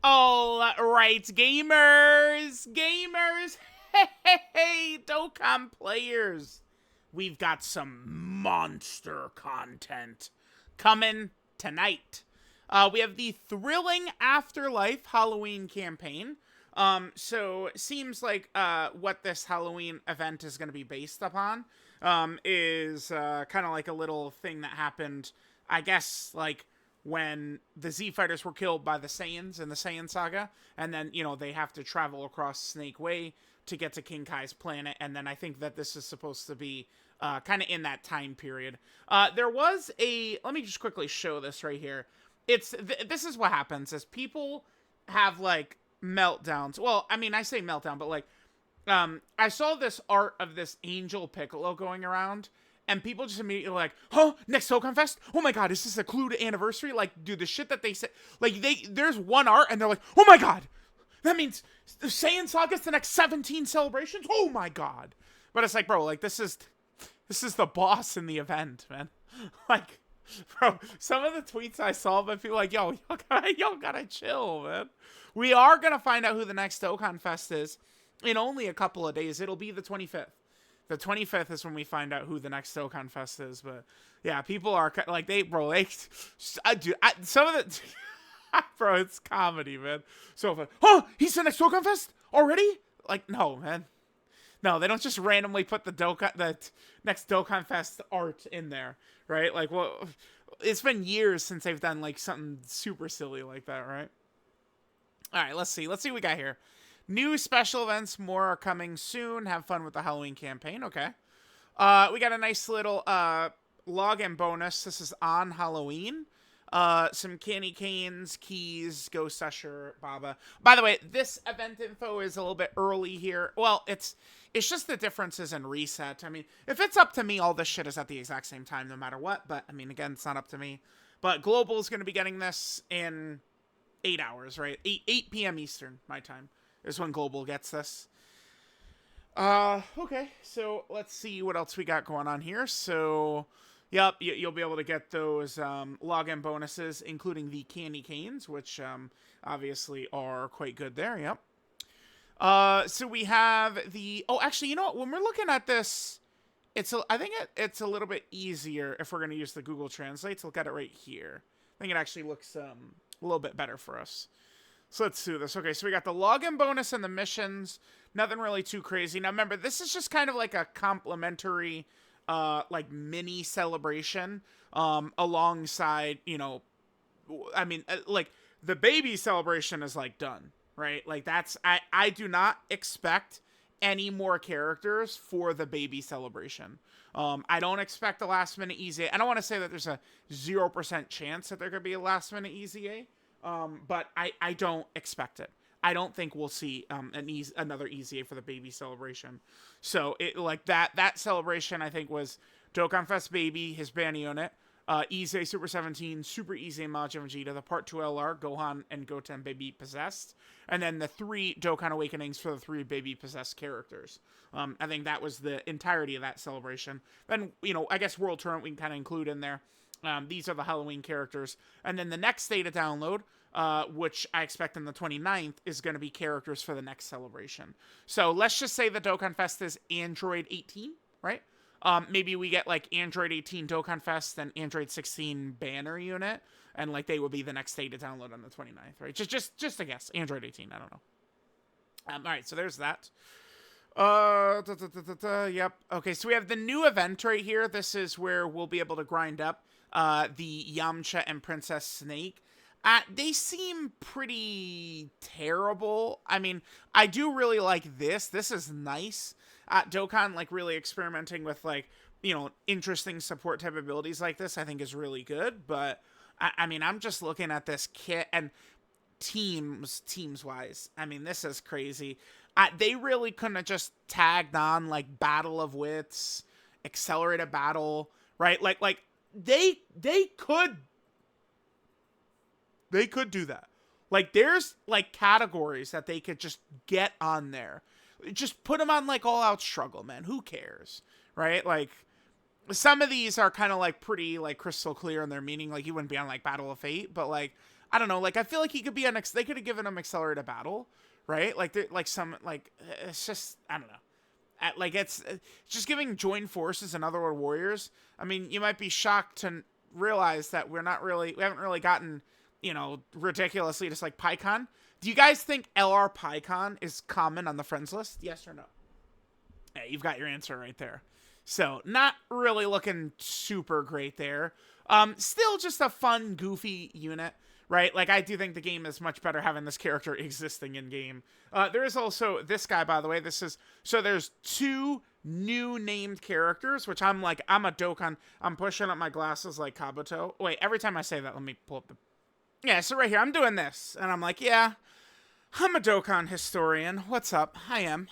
All right, gamers, hey, Dokkan players. We've got some monster content coming tonight. We have the thrilling Afterlife Halloween campaign. So it seems like what this Halloween event is going to be based upon is kind of like a little thing that happened, I guess, like when the Z Fighters were killed by the Saiyans in the Saiyan saga, and then, they have to travel across Snake Way to get to King Kai's planet, and then I think that this is supposed to be kind of in that time period. There was let me just quickly show this right here. This is what happens, is people have, like, meltdowns. Well, I mean, I say meltdown, but, like, I saw this art of this Angel Piccolo going around, and people just immediately like, huh? Next Dokkan Fest? Oh my god, is this a clue to anniversary? Like, dude, the shit that they say, like, there's one art, and they're like, oh my god, that means the Saiyan Saga's the next 17 celebrations? Oh my god. But it's like, bro, like, this is the boss in the event, man. Like, bro, some of the tweets I saw, but people like, y'all gotta chill, man. We are gonna find out who the next Dokkan Fest is in only a couple of days. It'll be the 25th. The 25th is when we find out who the next Dokkan Fest is. But yeah, people are like, some of the, bro, it's comedy, man. So, if he's the next Dokkan Fest already? Like, no, man. No, they don't just randomly put the next Dokkan Fest art in there, right? Like, well, it's been years since they've done, like, something super silly like that, right? All right, let's see what we got here. New special events, more are coming soon. Have fun with the Halloween campaign. Okay. We got a nice little login bonus. This is on Halloween. Some candy canes, keys, Ghost Usher, Baba. By the way, this event info is a little bit early here. Well, it's just the differences in reset. I mean, if it's up to me, all this shit is at the exact same time no matter what. But, I mean, again, it's not up to me. But Global is going to be getting this in 8 hours, right? 8 p.m. Eastern, my time, is when Global gets this. Okay, so let's see what else we got going on here. So, yep, you'll be able to get those login bonuses, including the candy canes, which obviously are quite good there, yep. So we have actually, you know what? When we're looking at this, I think it's a little bit easier if we're going to use the Google Translate to look at it right here. I think it actually looks a little bit better for us. So let's do this. Okay, so we got the login bonus and the missions. Nothing really too crazy. Now, remember, this is just kind of like a complimentary, like, mini celebration alongside, I mean, like, the baby celebration is, like, done, right? Like, I do not expect any more characters for the baby celebration. I don't expect a last-minute EZA. I don't want to say that there's a 0% chance that there could be a last-minute EZA. But I don't expect it. I don't think we'll see another EZA for the baby celebration. So that celebration, I think, was Dokkan Fest Baby, his band unit, EZA Super 17, Super EZA Majin Vegeta, the Part 2 LR, Gohan and Goten Baby Possessed, and then the 3 Dokkan Awakenings for the 3 Baby Possessed characters. I think that was the entirety of that celebration. Then, I guess World Tournament we can kind of include in there. These are the Halloween characters. And then the next data download, which I expect on the 29th, is going to be characters for the next celebration. So let's just say the Dokkan Fest is Android 18, right? Maybe we get, like, Android 18 Dokkan Fest and Android 16 banner unit, and, like, they will be the next data download on the 29th, right? Just a guess. Android 18, I don't know. All right, so there's that. Yep. Okay, so we have the new event right here. This is where we'll be able to grind up the Yamcha and Princess Snake. They seem pretty terrible. I mean, I do really like this. This is nice. Dokkan, like, really experimenting with, like, interesting support type abilities like this, I think is really good. But, I mean, I'm just looking at this kit and teams-wise, I mean, this is crazy. They really couldn't have just tagged on, like, Battle of Wits, Accelerated Battle, right? Like they could do that. Like, there's, like, categories that they could just get on there. Just put them on, like, All Out Struggle, man. Who cares, right? Like, some of these are kind of, like, pretty, like, crystal clear in their meaning. Like, you wouldn't be on, like, Battle of Fate, but, like, I don't know, like I feel like he could be they could have given him accelerated battle, right? Like like some like it's just I don't know. Like it's just giving joined forces and Otherworld warriors. I mean, you might be shocked to realize that we haven't really gotten, ridiculously just like PyCon. Do you guys think LR PyCon is common on the friends list? Yes or no? Yeah, you've got your answer right there. So not really looking super great there. Still just a fun, goofy unit, right? Like I do think the game is much better having this character existing in game. There is also this guy, by the way. There's 2 new named characters, which I'm a Dokkan. I'm pushing up my glasses like Kabuto. Wait, every time I say that, let me pull up the. Yeah, so right here, I'm doing this, and I'm like, yeah, I'm a Dokkan historian. What's up? I am.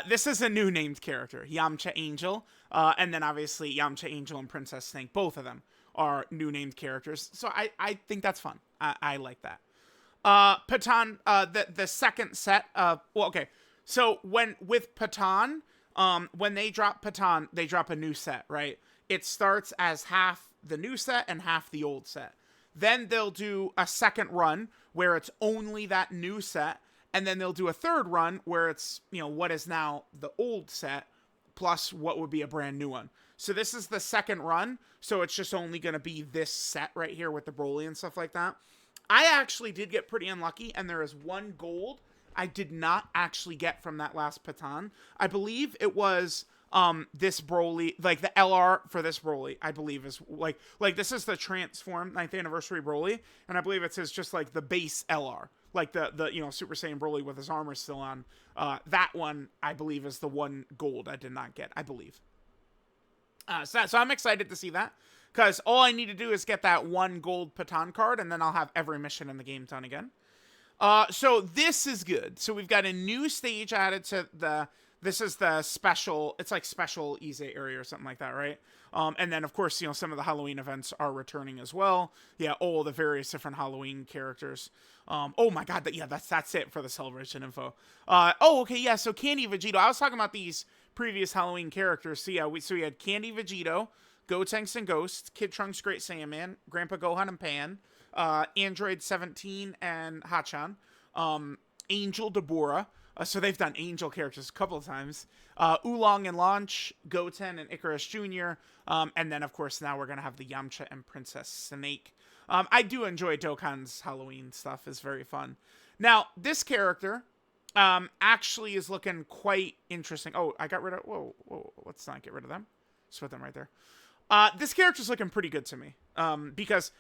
This is a new named character, Yamcha Angel, and then obviously Yamcha Angel and Princess Snake, both of them are new named characters, so I think that's fun. I like that. Patan, the second set of, so with Patan, when they drop Patan, they drop a new set, right? It starts as half the new set and half the old set. Then they'll do a second run where it's only that new set, and then they'll do a third run where it's, what is now the old set plus what would be a brand new one. So this is the second run, so it's just only going to be this set right here with the Broly and stuff like that. I actually did get pretty unlucky, and there is 1 gold I did not actually get from that last Patan. I believe it was this Broly, like the LR for this Broly, I believe is like this is the Transform 9th Anniversary Broly, and I believe it says just like the base LR. Like the Super Saiyan Broly with his armor still on. That one, I believe, is the 1 gold I did not get, I believe. So I'm excited to see that, because all I need to do is get that 1 gold Patan card, and then I'll have every mission in the game done again. So this is good. So we've got a new stage added to this is the special, it's like special Ize area or something like that, right? And then, of course, some of the Halloween events are returning as well. Yeah, all the various different Halloween characters. Oh my god, that's it for the celebration info. Okay, yeah, so Candy Vegito. I was talking about these previous Halloween characters. So yeah, we had Candy Vegito, Gotenks and Ghost, Kid Trunks Great Saiyaman, Grandpa Gohan and Pan, Android 17 and Hachan, Angel Deborah. So they've done Angel characters a couple of times. Oolong and Launch, Goten and Icarus Jr. And then, of course, now we're going to have the Yamcha and Princess Snake. I do enjoy Dokkan's Halloween stuff. It's very fun. Now, this character actually is looking quite interesting. Oh, I got rid of... Whoa. Let's not get rid of them. Just put them right there. This character's looking pretty good to me. Because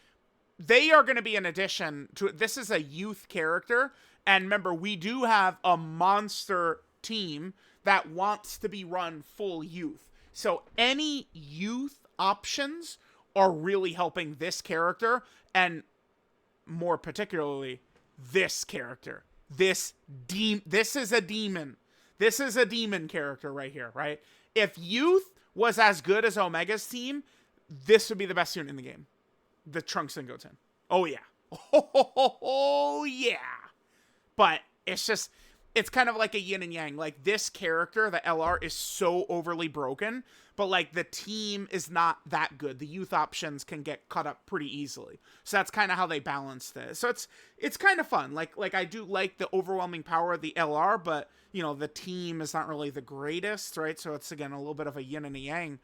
they are going to be an addition to... This is a youth character. And remember, we do have a monster team that wants to be run full youth. So any youth options are really helping this character, and more particularly, this character. This is a demon. This is a demon character right here, right? If youth was as good as Omega's team, this would be the best unit in the game. The Trunks and Goten. Oh, yeah. Oh, yeah. But it's kind of like a yin and yang. Like, this character, the LR, is so overly broken, but, like, the team is not that good. The youth options can get cut up pretty easily. So that's kind of how they balance this. So it's kind of fun. Like I do like the overwhelming power of the LR, but, the team is not really the greatest, right? So it's, again, a little bit of a yin and a yang.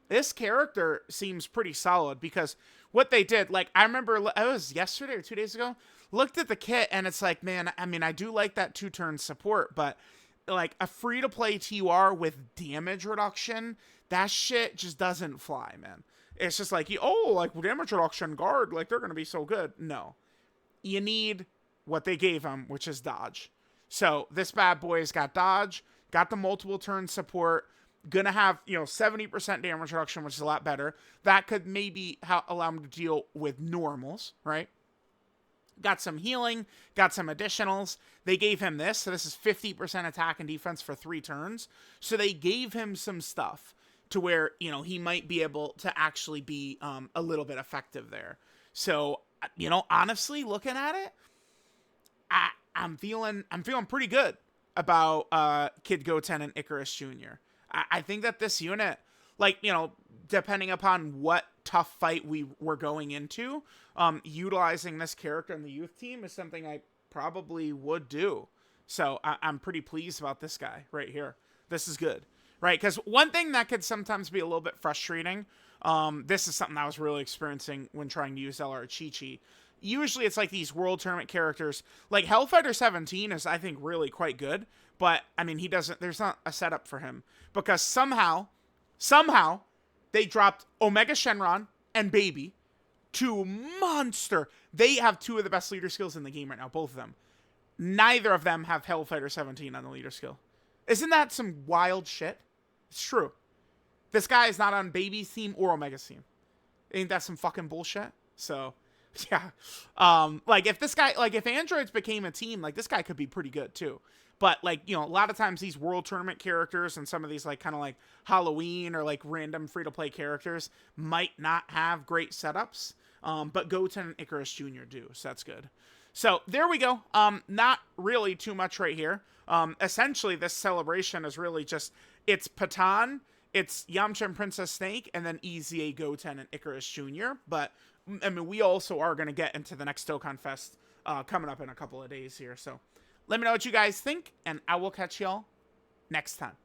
This character seems pretty solid, because what they did, like, I remember, it was yesterday or 2 days ago, looked at the kit, and it's like, man, I mean, I do like that 2-turn support, but, like, a free-to-play TUR with damage reduction, that shit just doesn't fly, man. It's just like, damage reduction guard, like, they're gonna be so good. No. You need what they gave him, which is dodge. So, this bad boy's got dodge, got the multiple turn support, gonna have, 70% damage reduction, which is a lot better. That could maybe allow him to deal with normals, right? Got some healing, got some additionals. They gave him this, so this is 50% attack and defense for 3 turns. So they gave him some stuff to where, he might be able to actually be a little bit effective there. So, honestly, looking at it, I'm feeling pretty good about Kid Goten and Icarus Jr. I think that this unit, like, depending upon what tough fight we were going into, utilizing this character in the youth team is something I probably would do. So I'm pretty pleased about this guy right here. This is good, right? Because one thing that could sometimes be a little bit frustrating, this is something I was really experiencing when trying to use LR Chi-Chi. Usually it's like these World Tournament characters, like Hellfighter 17 is, I think, really quite good, but, I mean, there's not a setup for him, because somehow, they dropped Omega Shenron and Baby to monster. They have two of the best leader skills in the game right now, both of them. Neither of them have Hellfighter 17 on the leader skill. Isn't that some wild shit? It's true. This guy is not on Baby's team or Omega's team. Ain't that some fucking bullshit? So, yeah. Like, if androids became a team, like, this guy could be pretty good, too. But, like, you know, a lot of times these World Tournament characters and some of these, like, kind of like Halloween or, like, random free-to-play characters might not have great setups. But Goten and Icarus Jr. do, so that's good. So, there we go. Not really too much right here. Essentially, this celebration is really just, it's Patan, it's Yamcha and Princess Snake, and then EZA, Goten, and Icarus Jr. But, I mean, we also are going to get into the next Dokkan Fest coming up in a couple of days here. So, let me know what you guys think, and I will catch y'all next time.